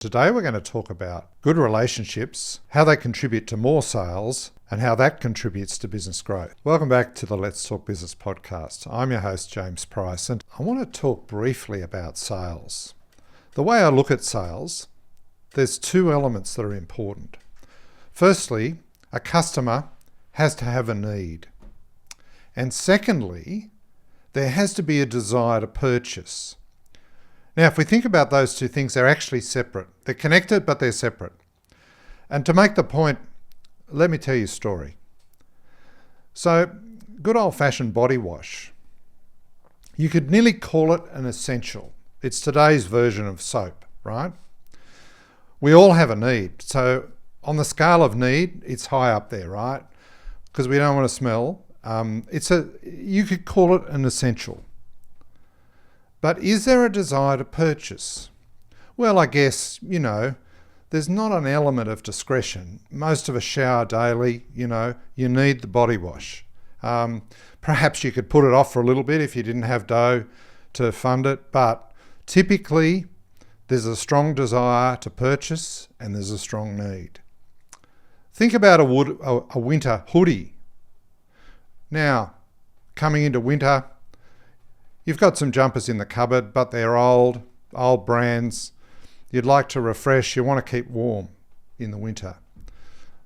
Today we're going to talk about good relationships, how they contribute to more sales, and how that contributes to business growth. Welcome back to the Let's Talk Business podcast. I'm your host, James Price, and I want to talk briefly about sales. The way I look at sales, there's two elements that are important. Firstly, a customer has to have a need. And secondly, there has to be a desire to purchase. Now, if we think about those two things, they're actually separate. They're connected, but they're separate. And to make the point, let me tell you a story. So, good old-fashioned body wash. You could nearly call it an essential. It's today's version of soap, right? We all have a need. So, on the scale of need, it's high up there, right? Because we don't want to smell. You could call it an essential. But is there a desire to purchase? Well, I guess, there's not an element of discretion. Most of us shower daily, you need the body wash. Perhaps you could put it off for a little bit if you didn't have dough to fund it, but typically there's a strong desire to purchase and there's a strong need. Think about a winter hoodie. Now, coming into winter, you've got some jumpers in the cupboard, but they're old brands. You'd like to refresh, you want to keep warm in the winter.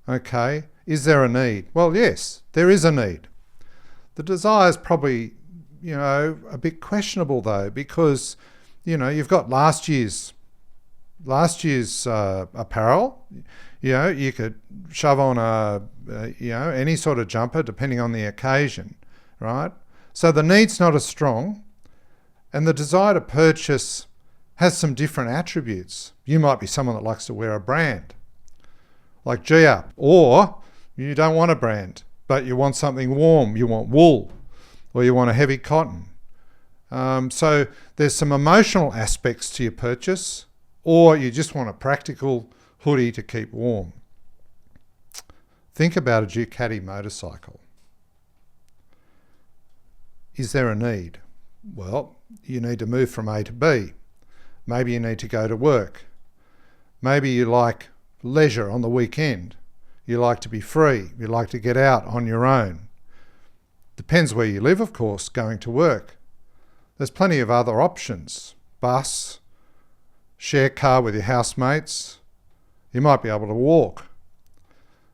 Okay, is there a need? Well, yes, there is a need. The desire is probably, a bit questionable though, because, you've got last year's apparel. You could shove on any sort of jumper depending on the occasion, right? So the need's not as strong, and the desire to purchase has some different attributes. You might be someone that likes to wear a brand, like G-Up, or you don't want a brand, but you want something warm. You want wool, or you want a heavy cotton. So there's some emotional aspects to your purchase, or you just want a practical hoodie to keep warm. Think about a Ducati motorcycle. Is there a need? Well, you need to move from A to B. Maybe you need to go to work. Maybe you like leisure on the weekend. You like to be free. You like to get out on your own. Depends where you live, of course, going to work. There's plenty of other options. Bus, share car with your housemates. You might be able to walk.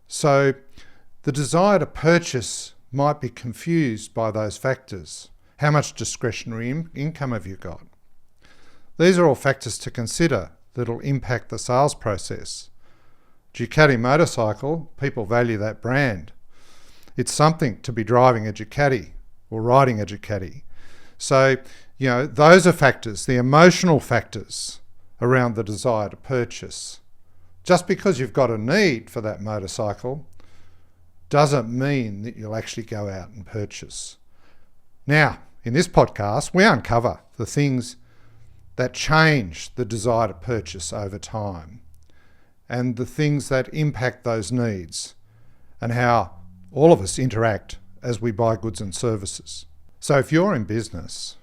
So the desire to purchase might be confused by those factors. How much discretionary income have you got? These are all factors to consider that will impact the sales process. Ducati motorcycle, people value that brand. It's something to be driving a Ducati or riding a Ducati. So, those are factors, the emotional factors around the desire to purchase. Just because you've got a need for that motorcycle doesn't mean that you'll actually go out and purchase. Now, in this podcast, we uncover the things that change the desire to purchase over time and the things that impact those needs and how all of us interact as we buy goods and services. So if you're in business,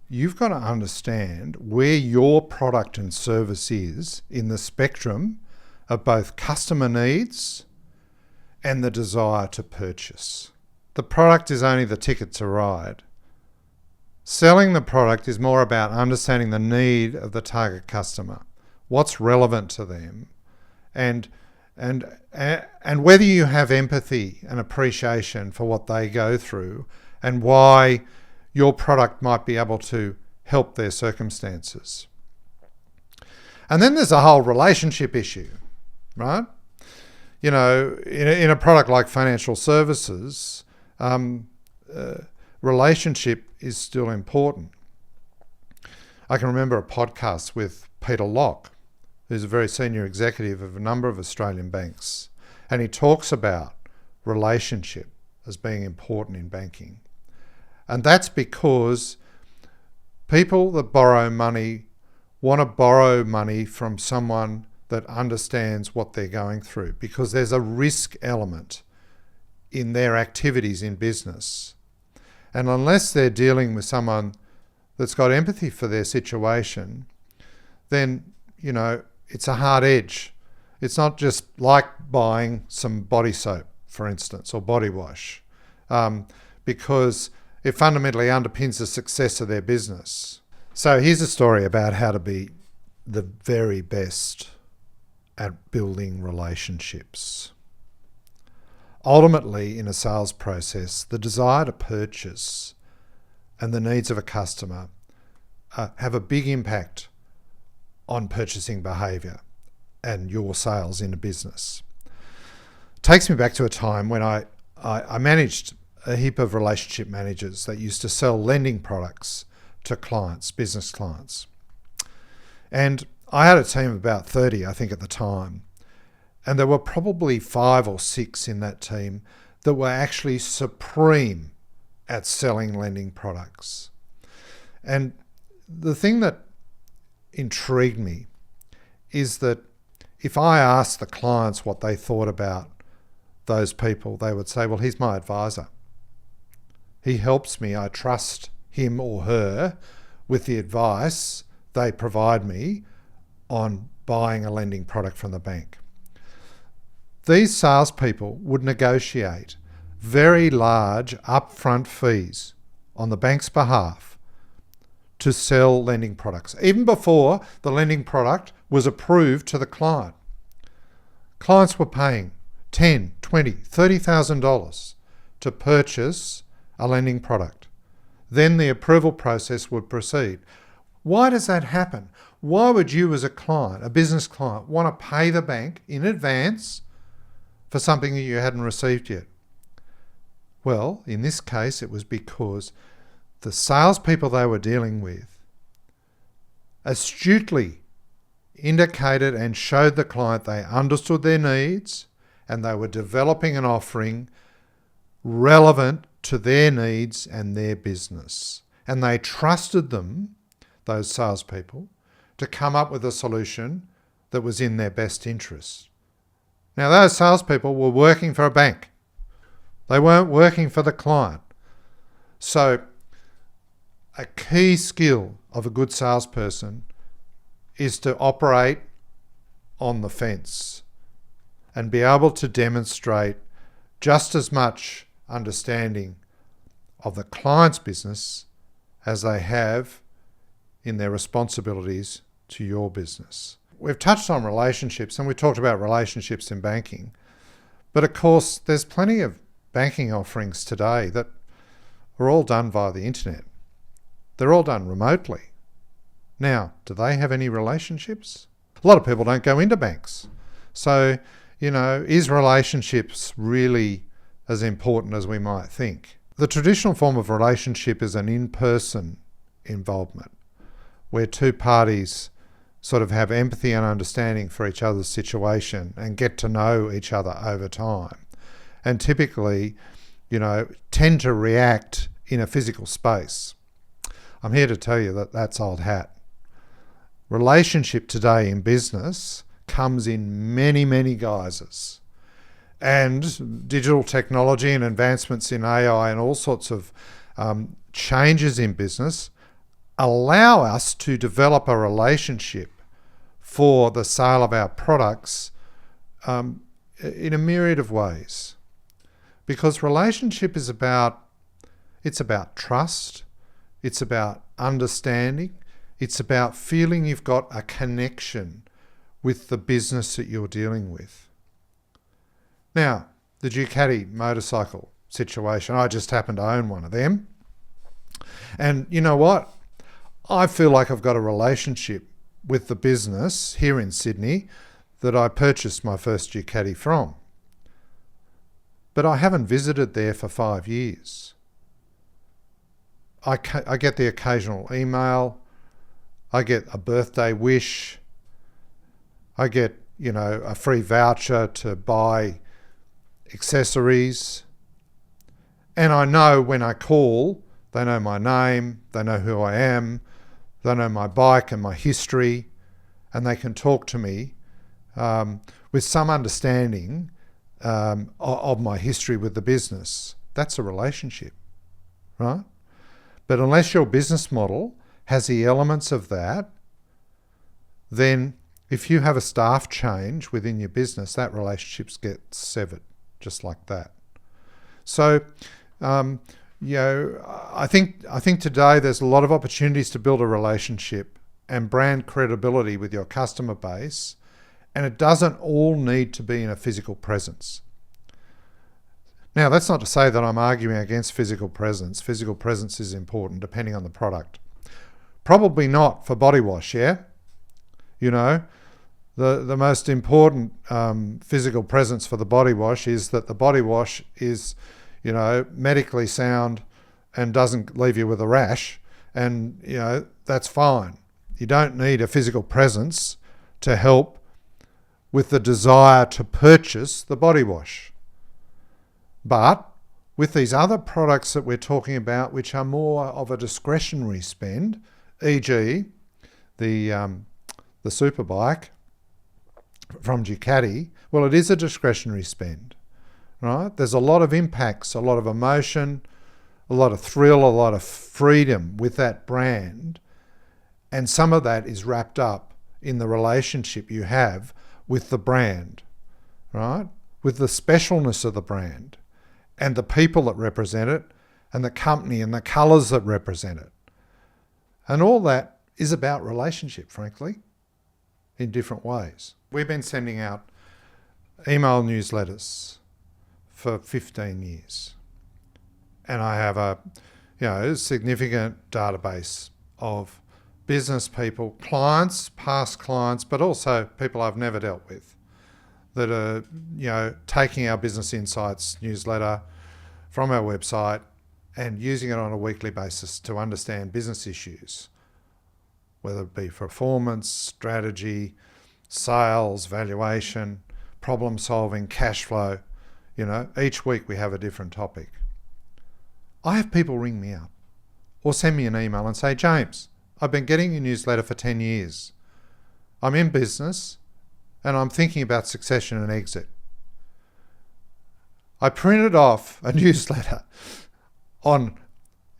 you've got to understand where your product and service is in the spectrum of both customer needs and the desire to purchase. The product is only the ticket to ride. Selling the product is more about understanding the need of the target customer, what's relevant to them, and whether you have empathy and appreciation for what they go through and why your product might be able to help their circumstances. And then there's a whole relationship issue, right? In a product like financial services, relationship is still important. I can remember a podcast with Peter Locke, who's a very senior executive of a number of Australian banks, and he talks about relationship as being important in banking. And that's because people that borrow money want to borrow money from someone that understands what they're going through, because there's a risk element in their activities in business. And unless they're dealing with someone that's got empathy for their situation, then, it's a hard edge. It's not just like buying some body soap, for instance, or body wash, because it fundamentally underpins the success of their business. So here's a story about how to be the very best at building relationships. Ultimately, in a sales process, the desire to purchase and the needs of a customer have a big impact on purchasing behaviour and your sales in a business. It takes me back to a time when I managed a heap of relationship managers that used to sell lending products to clients, business clients. And I had a team of about 30, I think, at the time. And there were probably 5 or 6 in that team that were actually supreme at selling lending products. And the thing that intrigued me is that if I asked the clients what they thought about those people, they would say, well, he's my advisor. He helps me. I trust him or her with the advice they provide me on buying a lending product from the bank. These salespeople would negotiate very large upfront fees on the bank's behalf to sell lending products, even before the lending product was approved to the client. Clients were paying $10,000, $20,000, $30,000 to purchase a lending product. Then the approval process would proceed. Why does that happen? Why would you as a client, a business client, want to pay the bank in advance for something that you hadn't received yet? Well, in this case, it was because the salespeople they were dealing with astutely indicated and showed the client they understood their needs and they were developing an offering relevant to their needs and their business. And they trusted them, those salespeople, to come up with a solution that was in their best interest. Now, those salespeople were working for a bank. They weren't working for the client. So a key skill of a good salesperson is to operate on the fence and be able to demonstrate just as much understanding of the client's business as they have in their responsibilities to your business. We've touched on relationships and we talked about relationships in banking, but of course there's plenty of banking offerings today that are all done via the internet. They're all done remotely. Now, do they have any relationships? A lot of people don't go into banks. So, is relationships really as important as we might think? The traditional form of relationship is an in-person involvement where two parties sort of have empathy and understanding for each other's situation and get to know each other over time. And typically, tend to react in a physical space. I'm here to tell you that that's old hat. Relationship today in business comes in many, many guises. And digital technology and advancements in AI and all sorts of changes in business allow us to develop a relationship for the sale of our products in a myriad of ways. Because relationship is about trust, it's about understanding, it's about feeling you've got a connection with the business that you're dealing with. Now, the Ducati motorcycle situation, I just happen to own one of them. And you know what? I feel like I've got a relationship with the business here in Sydney that I purchased my first Ducati from. But I haven't visited there for 5 years. I get the occasional email. I get a birthday wish. I get, a free voucher to buy accessories. And I know when I call, they know my name, they know who I am, they know my bike and my history, and they can talk to me with some understanding of my history with the business. That's a relationship, right? But unless your business model has the elements of that, then If you have a staff change within your business, that relationship gets severed, just like that. So, I think today there's a lot of opportunities to build a relationship and brand credibility with your customer base, and it doesn't all need to be in a physical presence. Now, that's not to say that I'm arguing against physical presence. Physical presence is important depending on the product. Probably not for body wash, yeah? The most important physical presence for the body wash is that the body wash is, medically sound and doesn't leave you with a rash, and, that's fine. You don't need a physical presence to help with the desire to purchase the body wash. But with these other products that we're talking about, which are more of a discretionary spend, e.g. the superbike from Ducati, well, it is a discretionary spend, right? There's a lot of impacts, a lot of emotion, a lot of thrill, a lot of freedom with that brand. And some of that is wrapped up in the relationship you have with the brand, right? With the specialness of the brand and the people that represent it and the company and the colours that represent it. And all that is about relationship, frankly, in different ways. We've been sending out email newsletters for 15 years. And I have a significant database of business people, clients, past clients, but also people I've never dealt with that are, taking our Business Insights newsletter from our website and using it on a weekly basis to understand business issues, whether it be performance, strategy, sales, valuation, problem solving, cash flow. Each week we have a different topic. I have people ring me up or send me an email and say, James, I've been getting your newsletter for 10 years. I'm in business and I'm thinking about succession and exit. I printed off a newsletter on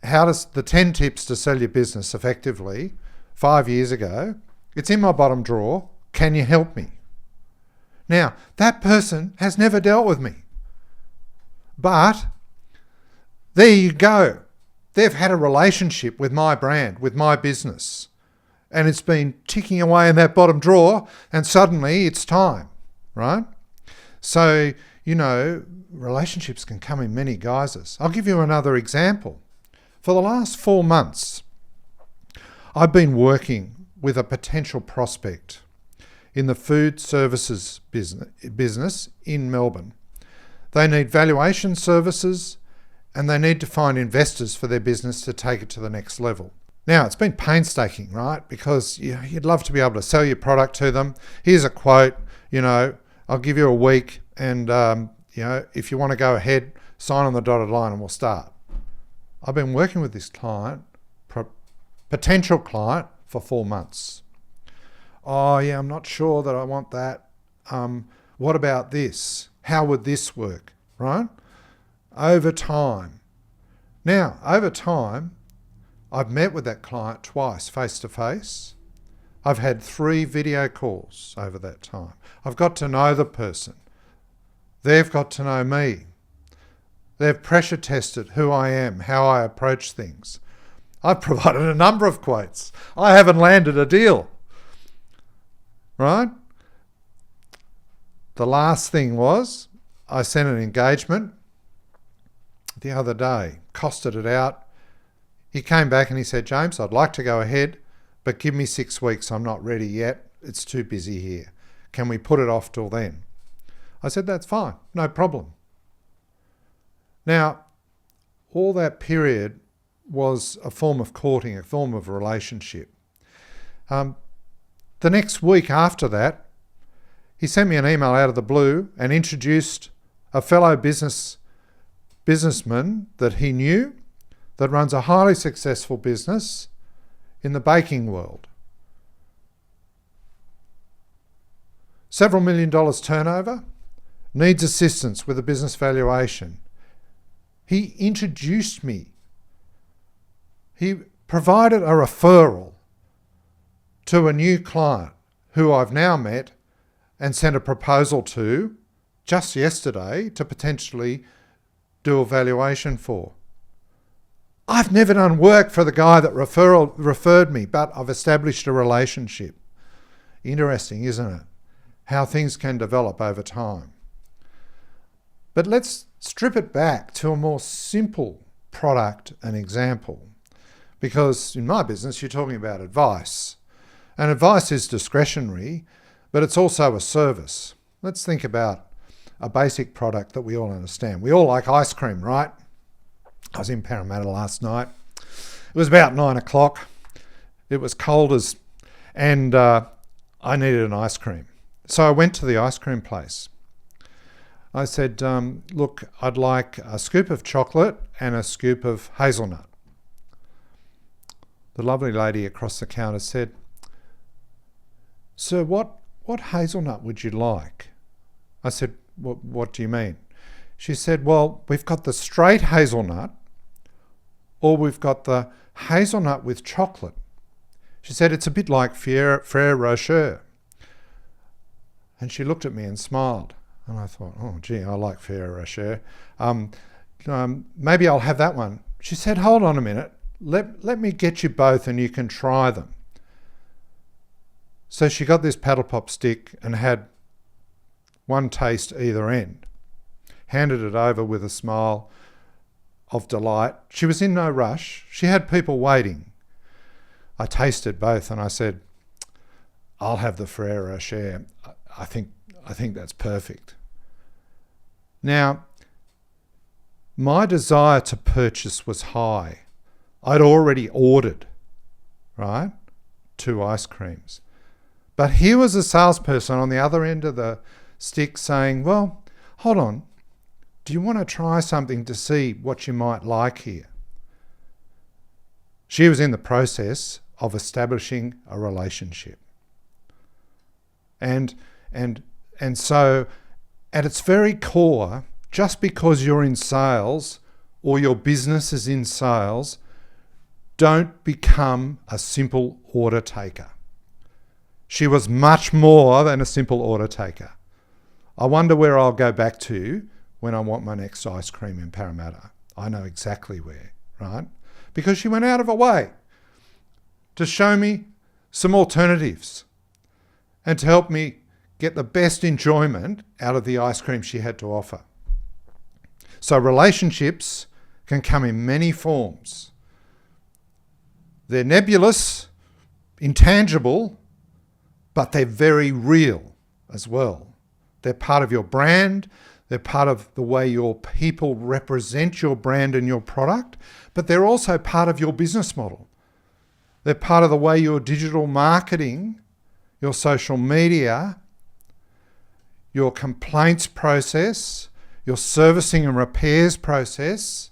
the 10 tips to sell your business effectively 5 years ago. It's in my bottom drawer. Can you help me? Now, that person has never dealt with me. But there you go. They've had a relationship with my brand, with my business, and it's been ticking away in that bottom drawer, and suddenly it's time, right? So, relationships can come in many guises. I'll give you another example. For the last 4 months, I've been working with a potential prospect in the food services business in Melbourne. They need valuation services, and they need to find investors for their business to take it to the next level. Now, it's been painstaking, right? Because you'd love to be able to sell your product to them. Here's a quote, I'll give you a week, and if you want to go ahead, sign on the dotted line and we'll start. I've been working with this client, potential client, for 4 months. Oh yeah, I'm not sure that I want that. What about this? How would this work, right? Over time. Now, over time, I've met with that client twice, face to face. I've had 3 video calls over that time. I've got to know the person. They've got to know me. They've pressure tested who I am, how I approach things. I've provided a number of quotes. I haven't landed a deal, right? The last thing was I sent an engagement the other day, costed it out. He came back and he said, James, I'd like to go ahead, but give me 6 weeks. I'm not ready yet. It's too busy here. Can we put it off till then? I said, that's fine. No problem. Now, all that period was a form of courting, a form of relationship. The next week after that, he sent me an email out of the blue and introduced a fellow businessman that he knew that runs a highly successful business in the baking world. Several $1 million turnover, needs assistance with a business valuation. He introduced me. He provided a referral to a new client who I've now met and sent a proposal to just yesterday to potentially do a valuation for. I've never done work for the guy that referred me, but I've established a relationship. Interesting, isn't it? How things can develop over time. But let's strip it back to a more simple product and example. Because in my business, you're talking about advice. And advice is discretionary, but it's also a service. Let's think about a basic product that we all understand. We all like ice cream, right? I was in Parramatta last night. It was about 9 o'clock. It was cold and I needed an ice cream. So I went to the ice cream place. I said, look, I'd like a scoop of chocolate and a scoop of hazelnut. The lovely lady across the counter said, sir, what hazelnut would you like? I said, what do you mean? She said, well, we've got the straight hazelnut or we've got the hazelnut with chocolate. She said, it's a bit like Frere Rocher. And she looked at me and smiled. And I thought, oh, gee, I like Frere Rocher. Maybe I'll have that one. She said, hold on a minute. Let me get you both and you can try them. So she got this paddle pop stick and had one taste either end. Handed it over with a smile of delight. She was in no rush. She had people waiting. I tasted both and I said, I'll have the Frere Rocher. I think that's perfect. Now, my desire to purchase was high. I'd already ordered, right, 2 ice creams. But here was a salesperson on the other end of the stick saying, well, hold on. Do you want to try something to see what you might like here? She was in the process of establishing a relationship. And so at its very core, just because you're in sales or your business is in sales, don't become a simple order taker. She was much more than a simple order taker. I wonder where I'll go back to when I want my next ice cream in Parramatta. I know exactly where, right? Because she went out of her way to show me some alternatives and to help me get the best enjoyment out of the ice cream she had to offer. So relationships can come in many forms. They're nebulous, intangible, but they're very real as well. They're part of your brand. They're part of the way your people represent your brand and your product, but they're also part of your business model. They're part of the way your digital marketing, your social media, your complaints process, your servicing and repairs process,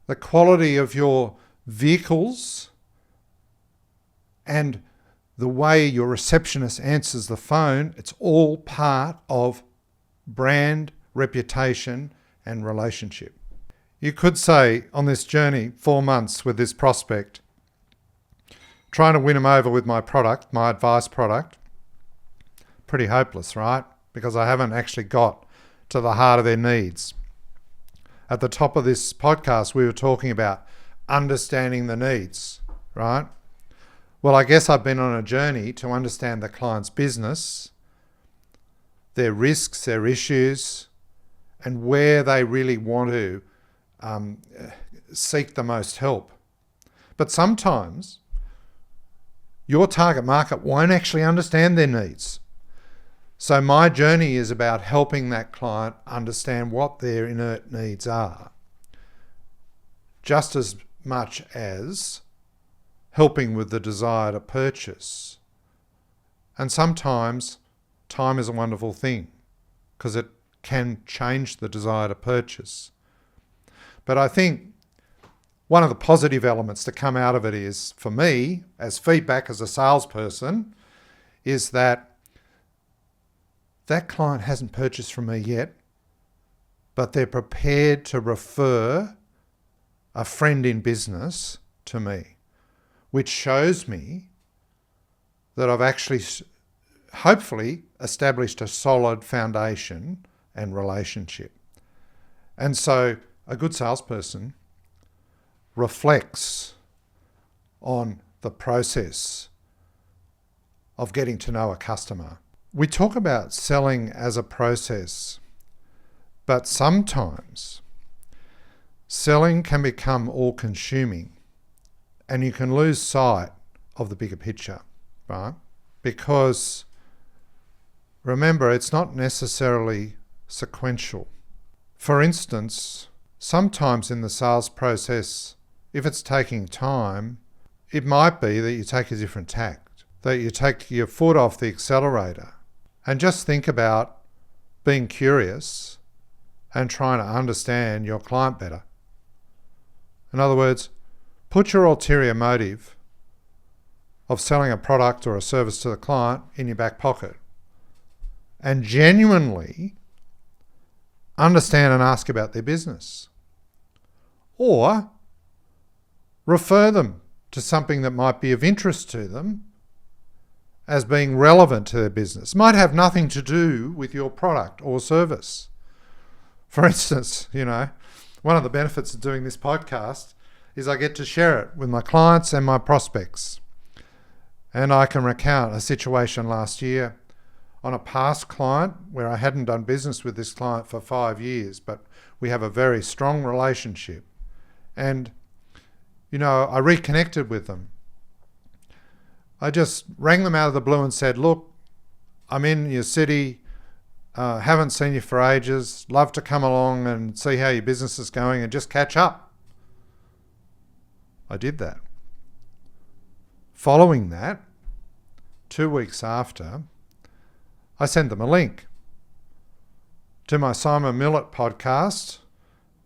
the quality of your vehicles, and the way your receptionist answers the phone. It's all part of brand, reputation, and relationship. You could say on this journey, 4 months with this prospect, trying to win them over with my product, my advice product, pretty hopeless, right? Because I haven't actually got to the heart of their needs. At the top of this podcast, we were talking about understanding the needs, right? Well, I guess I've been on a journey to understand the client's business, their risks, their issues, and where they really want to seek the most help. But sometimes your target market won't actually understand their needs. So my journey is about helping that client understand what their innate needs are, just as much as helping with the desire to purchase. And sometimes time is a wonderful thing because it can change the desire to purchase. But I think one of the positive elements to come out of it is, for me, as feedback as a salesperson, is that client hasn't purchased from me yet, but they're prepared to refer a friend in business to me, which shows me that I've actually hopefully established a solid foundation and relationship. And so a good salesperson reflects on the process of getting to know a customer. We talk about selling as a process, but sometimes selling can become all-consuming and you can lose sight of the bigger picture, right? Because remember, it's not necessarily sequential. For instance, sometimes in the sales process, if it's taking time, it might be that you take a different tact, that you take your foot off the accelerator and just think about being curious and trying to understand your client better. In other words, put your ulterior motive of selling a product or a service to the client in your back pocket and genuinely understand and ask about their business. Or refer them to something that might be of interest to them as being relevant to their business. It might have nothing to do with your product or service. For instance, one of the benefits of doing this podcast is I get to share it with my clients and my prospects. And I can recount a situation last year on a past client where I hadn't done business with this client for 5 years, but we have a very strong relationship. And, I reconnected with them. I just rang them out of the blue and said, look, I'm in your city, haven't seen you for ages, love to come along and see how your business is going and just catch up. I did that. Following that, 2 weeks after, I sent them a link to my Simon Millett podcast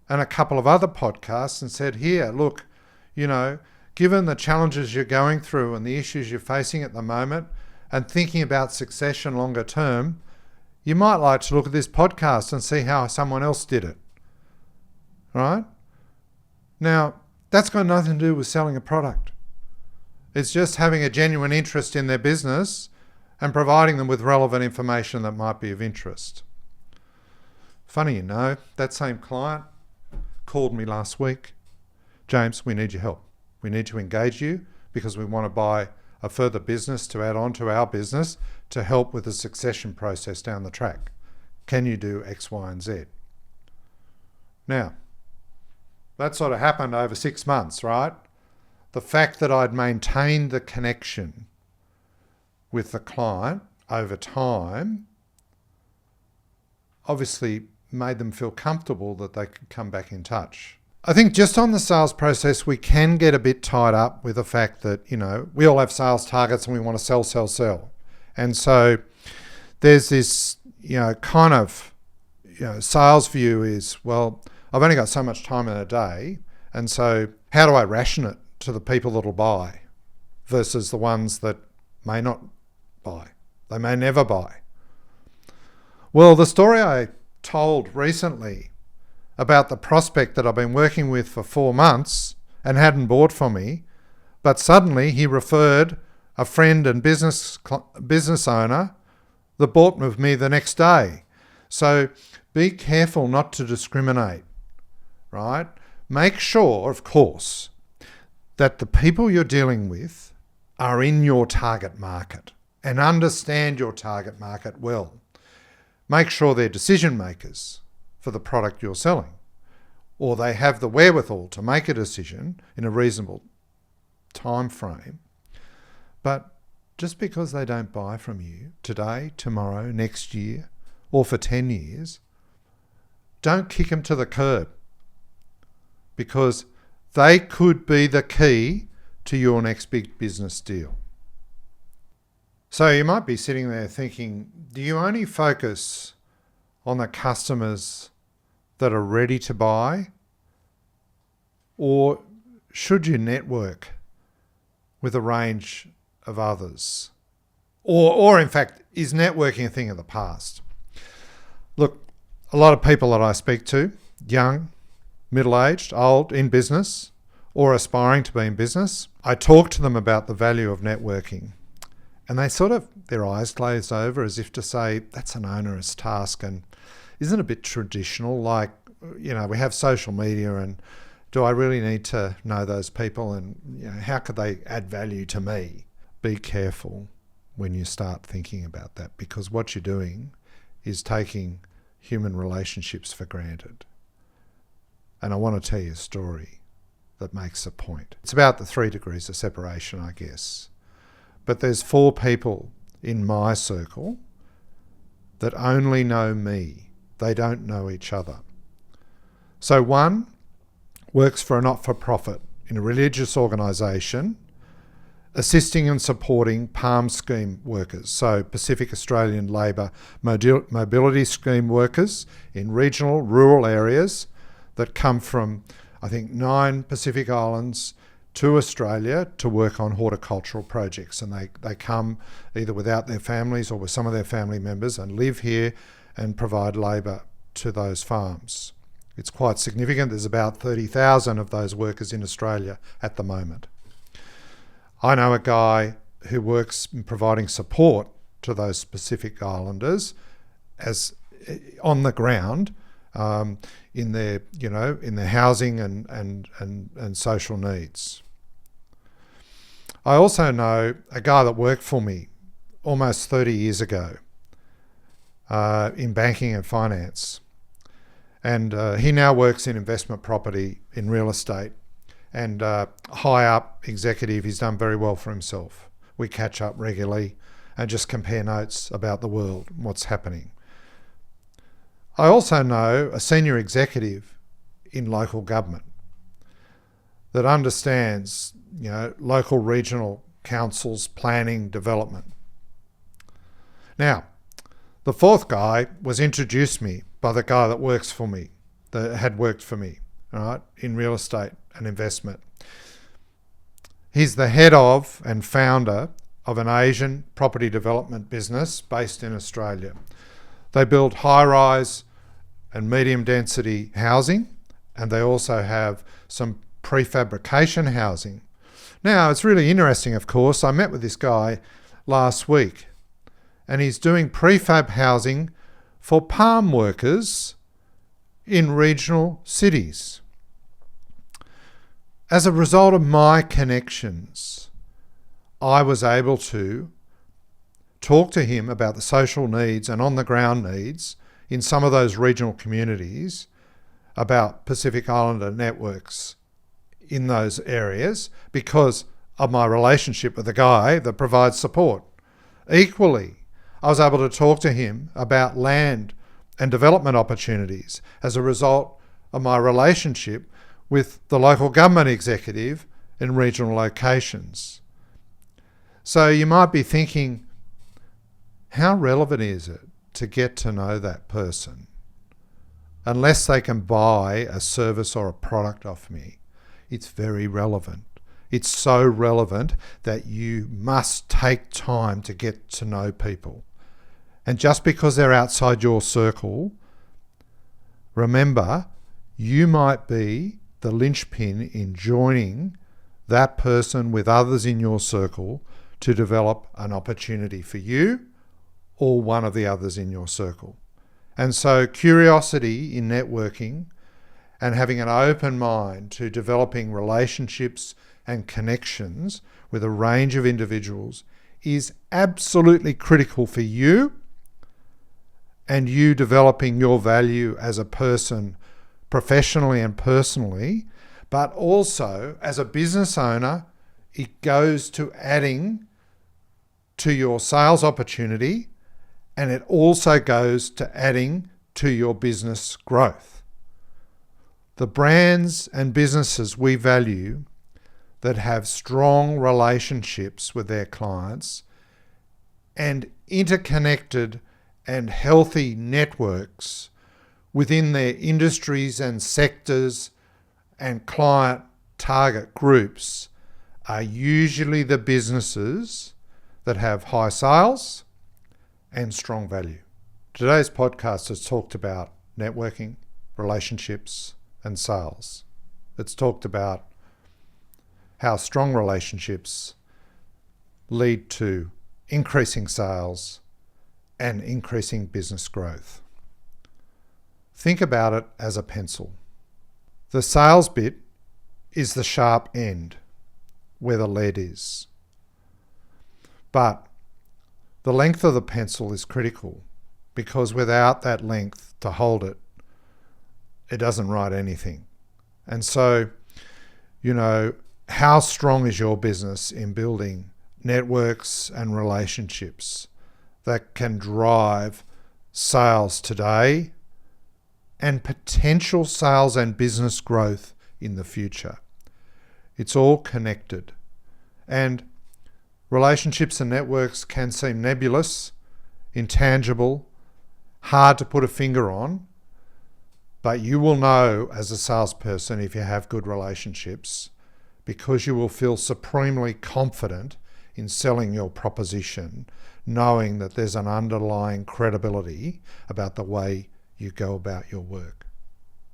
and a couple of other podcasts and said, here, look, given the challenges you're going through and the issues you're facing at the moment and thinking about succession longer term, you might like to look at this podcast and see how someone else did it. Right? Now, that's got nothing to do with selling a product. It's just having a genuine interest in their business and providing them with relevant information that might be of interest. Funny, that same client called me last week. James, we need your help. We need to engage you because we want to buy a further business to add on to our business to help with the succession process down the track. Can you do X, Y, and Z? Now, that sort of happened over 6 months, right? The fact that I'd maintained the connection with the client over time obviously made them feel comfortable that they could come back in touch. I think just on the sales process, we can get a bit tied up with the fact that, we all have sales targets and we want to sell. And so there's this, sales view is, well, I've only got so much time in a day. And so how do I ration it to the people that'll buy versus the ones that may not buy? They may never buy. Well, the story I told recently about the prospect that I've been working with for 4 months and hadn't bought from me, but suddenly he referred a friend and business owner that bought with me the next day. So be careful not to discriminate, right? Make sure, of course, that the people you're dealing with are in your target market and understand your target market well. Make sure they're decision makers for the product you're selling, or they have the wherewithal to make a decision in a reasonable time frame. But just because they don't buy from you today, tomorrow, next year, or for 10 years, don't kick them to the curb, because they could be the key to your next big business deal. So you might be sitting there thinking, do you only focus on the customers that are ready to buy? Or should you network with a range of others? Or in fact, is networking a thing of the past? Look, a lot of people that I speak to, young, middle-aged, old, in business, or aspiring to be in business, I talk to them about the value of networking. And they sort of, their eyes glaze over as if to say, that's an onerous task and isn't it a bit traditional? Like, we have social media, and do I really need to know those people? And how could they add value to me? Be careful when you start thinking about that, because what you're doing is taking human relationships for granted. And I want to tell you a story that makes a point. It's about the 3 degrees of separation, I guess. But there's 4 people in my circle that only know me. They don't know each other. So one works for a not-for-profit in a religious organisation, assisting and supporting PALM scheme workers, so Pacific Australian Labor Mobility Scheme workers in regional, rural areas that come from, I think, 9 Pacific Islands to Australia to work on horticultural projects. And they come either without their families or with some of their family members and live here and provide labour to those farms. It's quite significant. There's about 30,000 of those workers in Australia at the moment. I know a guy who works in providing support to those Pacific Islanders as on the ground in their housing and social needs. I also know a guy that worked for me almost 30 years ago in banking and finance. And he now works in investment property, in real estate, and high up executive. He's done very well for himself. We catch up regularly and just compare notes about the world, what's happening. I also know a senior executive in local government that understands, local regional councils, planning, development. Now, the 4th guy was introduced me by the guy that works for me, that had worked for me, right, in real estate and investment. He's the head of and founder of an Asian property development business based in Australia. They build high-rise and medium-density housing, and they also have some prefabrication housing. Now, it's really interesting, of course. I met with this guy last week, and he's doing prefab housing for palm workers in regional cities. As a result of my connections, I was able to talk to him about the social needs and on-the-ground needs in some of those regional communities, about Pacific Islander networks in those areas, because of my relationship with the guy that provides support. Equally, I was able to talk to him about land and development opportunities as a result of my relationship with the local government executive in regional locations. So you might be thinking, how relevant is it to get to know that person? Unless they can buy a service or a product off me, it's very relevant. It's so relevant that you must take time to get to know people. And just because they're outside your circle, remember, you might be the linchpin in joining that person with others in your circle to develop an opportunity for you or one of the others in your circle. And so curiosity in networking and having an open mind to developing relationships and connections with a range of individuals is absolutely critical for you and you developing your value as a person professionally and personally, but also as a business owner, it goes to adding to your sales opportunity, and it also goes to adding to your business growth. The brands and businesses we value that have strong relationships with their clients and interconnected and healthy networks within their industries and sectors and client target groups are usually the businesses that have high sales and strong value. Today's podcast has talked about networking, relationships, and sales. It's talked about how strong relationships lead to increasing sales, and increasing business growth. Think about it as a pencil. The sales bit is the sharp end, where the lead is. But the length of the pencil is critical, because without that length to hold it, it doesn't write anything. And so, how strong is your business in building networks and relationships that can drive sales today and potential sales and business growth in the future? It's all connected. And relationships and networks can seem nebulous, intangible, hard to put a finger on, but you will know as a salesperson if you have good relationships, because you will feel supremely confident in selling your proposition, knowing that there's an underlying credibility about the way you go about your work.